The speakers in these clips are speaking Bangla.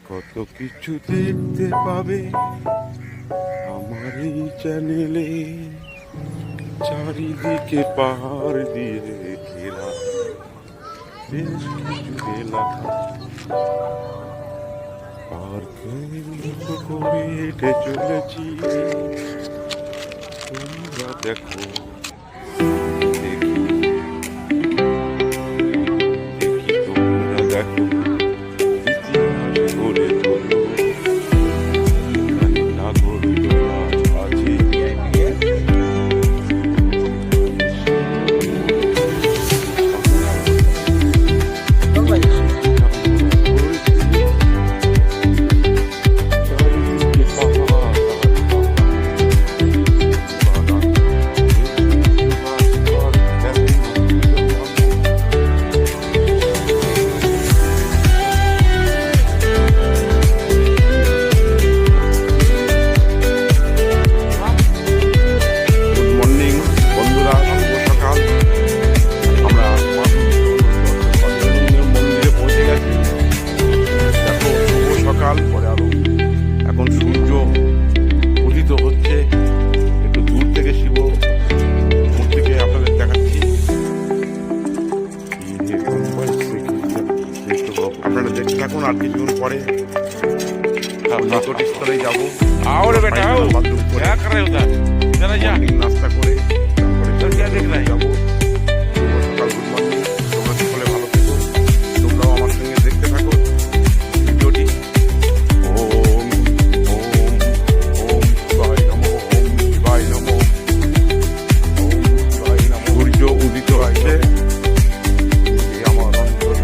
কত কিছু দেখতে পাবে আমার এই চ্যানেলে, চারিদিকে পাহাড় দিয়ে ঘেরা বেশ কিছু এলাকা। পার্কের মতো করে হেঁটে চলেছি, তোমরা দেখো। দেখি দেখি তোমরা দেখো, ইতিহাস গড়ে তোলো, নাগরদোলা আছে। এখন সূর্য উদিত হচ্ছে, একটু দূর থেকে শিব মূর্তিকে আপনাদের দেখাচ্ছি। আপনারা দেখতে থাকুন, আর কিছুক্ষণ পরে নিকটস্থলে যাবো। নাস্তা করে যাবো। সকাল গুড মর্নিং, তোমরা সকলে ভালো থেকো, তোমরাও আমার সঙ্গে দেখতে থাকো ভিডিওটি। সূর্য উদিত হচ্ছে আমার অন্তর।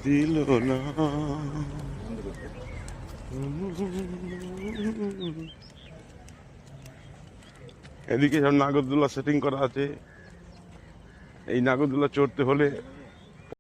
দিল না এদিকে সব নাগরদোলা সেটিং করা আছে। এই নাগরদোলা চড়তে হলে